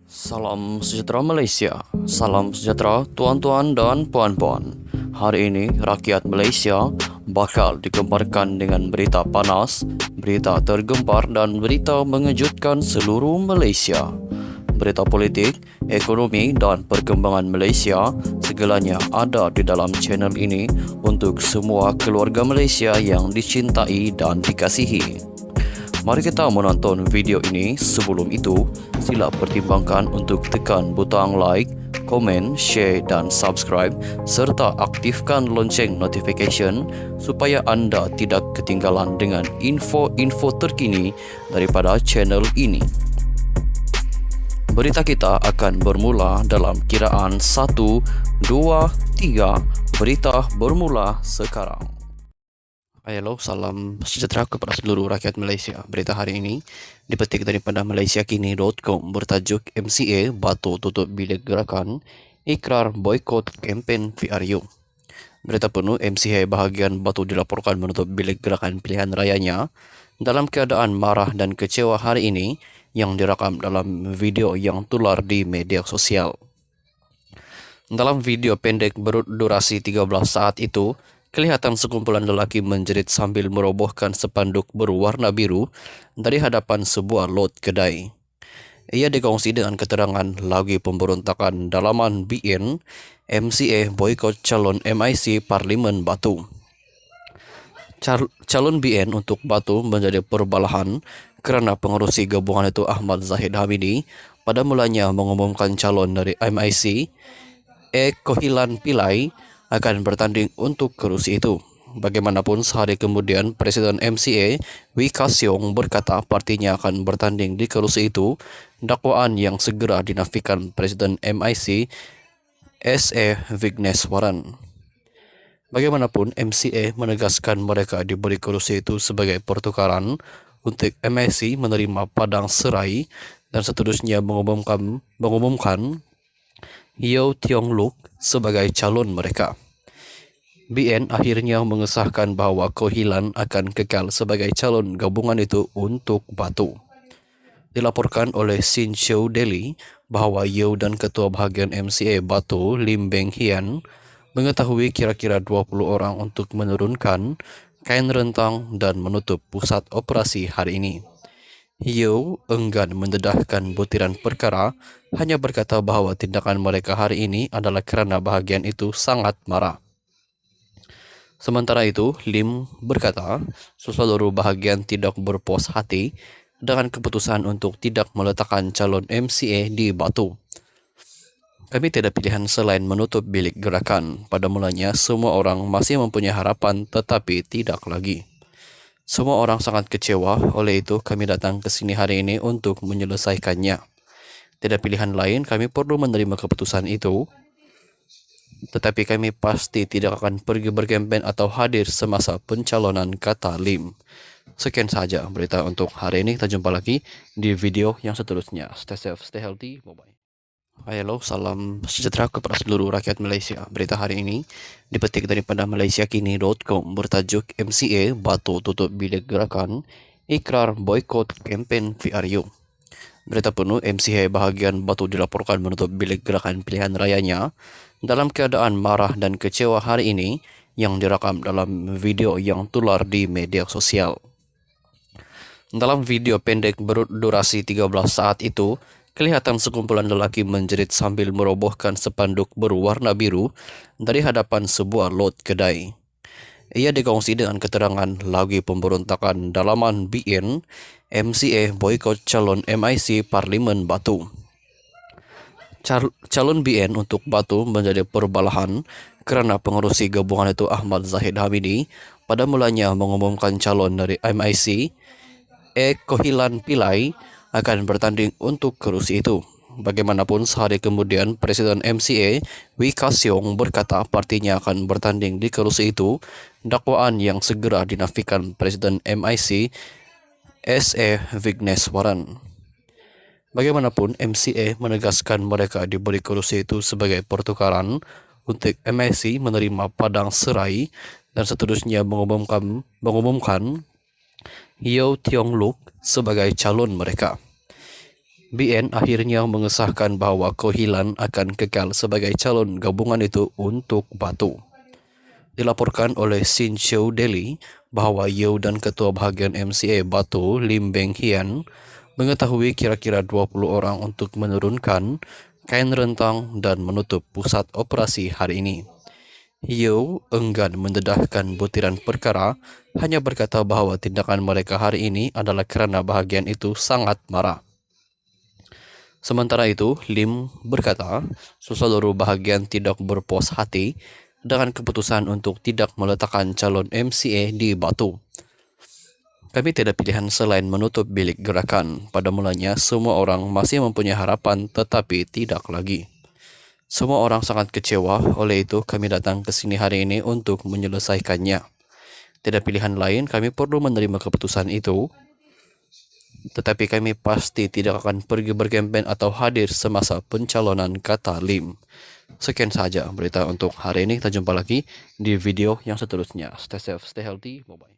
Salam sejahtera Malaysia. Salam sejahtera tuan-tuan dan puan-puan. Hari ini rakyat Malaysia bakal digemparkan dengan berita panas, berita tergempar dan berita mengejutkan seluruh Malaysia. Berita politik, ekonomi dan perkembangan Malaysia segalanya ada di dalam channel ini untuk semua keluarga Malaysia yang dicintai dan dikasihi. Mari kita menonton video ini. Sebelum itu, sila pertimbangkan untuk tekan butang like, komen, share dan subscribe serta aktifkan lonceng notification supaya anda tidak ketinggalan dengan info-info terkini daripada channel ini. Berita kita akan bermula dalam kiraan 1, 2, 3. Berita bermula sekarang. Halo, salam sejahtera kepada seluruh rakyat Malaysia. Berita hari ini dipetik daripada malaysiakini.com bertajuk MCA Batu tutup bilik gerakan, ikrar boikot kempen PRU. Berita penuh, MCA bahagian Batu dilaporkan menutup bilik gerakan pilihan rayanya dalam keadaan marah dan kecewa hari ini yang direkam dalam video yang tular di media sosial. Dalam video pendek berdurasi 13 saat itu, kelihatan sekumpulan lelaki menjerit sambil merobohkan spanduk berwarna biru dari hadapan sebuah lot kedai. Ia dikongsi dengan keterangan lagi pemberontakan dalaman BN, MCA boikot calon MIC Parlimen Batu. Calon BN untuk Batu menjadi perbalahan kerana pengerusi gabungan itu Ahmad Zahid Hamidi pada mulanya mengumumkan calon dari MIC, Kohilan Pillai, akan bertanding untuk kerusi itu. Bagaimanapun, sehari kemudian Presiden MCA Wee Ka Siong berkata partinya akan bertanding di kerusi itu, dakwaan yang segera dinafikan Presiden MIC S.A. Vigneswaran. Bagaimanapun, MCA menegaskan mereka diberi kerusi itu sebagai pertukaran untuk MIC menerima padang serai dan seterusnya mengumumkan Yew Tiong Luk sebagai calon mereka. BN akhirnya mengesahkan bahawa Kohilan akan kekal sebagai calon gabungan itu untuk Batu. Dilaporkan oleh Sin Chew Daily bahawa Yew dan Ketua Bahagian MCA Batu Lim Beng Hian mengetahui kira-kira 20 orang untuk menurunkan kain rentang dan menutup pusat operasi hari ini. Yew enggan mendedahkan butiran perkara, hanya berkata bahawa tindakan mereka hari ini adalah kerana bahagian itu sangat marah. Sementara itu, Lim berkata seluruh bahagian tidak berpuas hati dengan keputusan untuk tidak meletakkan calon MCA di Batu. Kami tidak pilihan selain menutup bilik gerakan. Pada mulanya, semua orang masih mempunyai harapan tetapi tidak lagi. Semua orang sangat kecewa, oleh itu kami datang ke sini hari ini untuk menyelesaikannya. Tidak pilihan lain, kami perlu menerima keputusan itu. Tetapi kami pasti tidak akan pergi berkempen atau hadir semasa pencalonan, kata Lim. Sekian saja berita untuk hari ini. Kita jumpa lagi di video yang seterusnya. Stay safe, stay healthy. Bye-bye. Halo, salam sejahtera kepada seluruh rakyat Malaysia. Berita hari ini dipetik daripada malaysiakini.com bertajuk MCA Batu tutup bilik gerakan, ikrar boikot kempen PRU. Berita penuh, MCA bahagian Batu dilaporkan menutup bilik gerakan pilihan rayanya dalam keadaan marah dan kecewa hari ini yang direkam dalam video yang tular di media sosial. Dalam video pendek berdurasi 13 saat itu, kelihatan sekumpulan lelaki menjerit sambil merobohkan spanduk berwarna biru dari hadapan sebuah lot kedai. Ia dikongsi dengan keterangan lagi pemberontakan dalaman BN, MCA boikot calon MIC Parlimen Batu. Calon BN untuk Batu menjadi perbalahan kerana pengerusi gabungan itu Ahmad Zahid Hamidi pada mulanya mengumumkan calon dari MIC, Kohilan Pillai, akan bertanding untuk kerusi itu. Bagaimanapun, sehari kemudian Presiden MCA Wee Ka Siong berkata partinya akan bertanding di kerusi itu, dakwaan yang segera dinafikan Presiden MIC S.A. Vigneswaran. Bagaimanapun, MCA menegaskan mereka diberi kerusi itu sebagai pertukaran untuk MIC menerima padang serai dan seterusnya mengumumkan Yew Tiong Luk sebagai calon mereka. BN akhirnya mengesahkan bahwa Kohilan akan kekal sebagai calon gabungan itu untuk Batu. Dilaporkan oleh Sin Show Daily bahwa Yeo dan Ketua Bahagian MCA Batu Lim Beng Hian mengetahui kira-kira 20 orang untuk menurunkan kain rentang dan menutup pusat operasi hari ini. Yeo enggan mendedahkan butiran perkara, hanya berkata bahwa tindakan mereka hari ini adalah kerana bahagian itu sangat marah. Sementara itu, Lim berkata, seluruh bahagian tidak berpuas hati dengan keputusan untuk tidak meletakkan calon MCA di Batu. Kami tidak pilihan selain menutup bilik gerakan. Pada mulanya, semua orang masih mempunyai harapan tetapi tidak lagi. Semua orang sangat kecewa, oleh itu kami datang ke sini hari ini untuk menyelesaikannya. Tidak pilihan lain, kami perlu menerima keputusan itu. Tetapi kami pasti tidak akan pergi berkempen atau hadir semasa pencalonan, kata Lim. Sekian saja berita untuk hari ini. Kita jumpa lagi di video yang seterusnya. Stay safe, stay healthy. Bye-bye.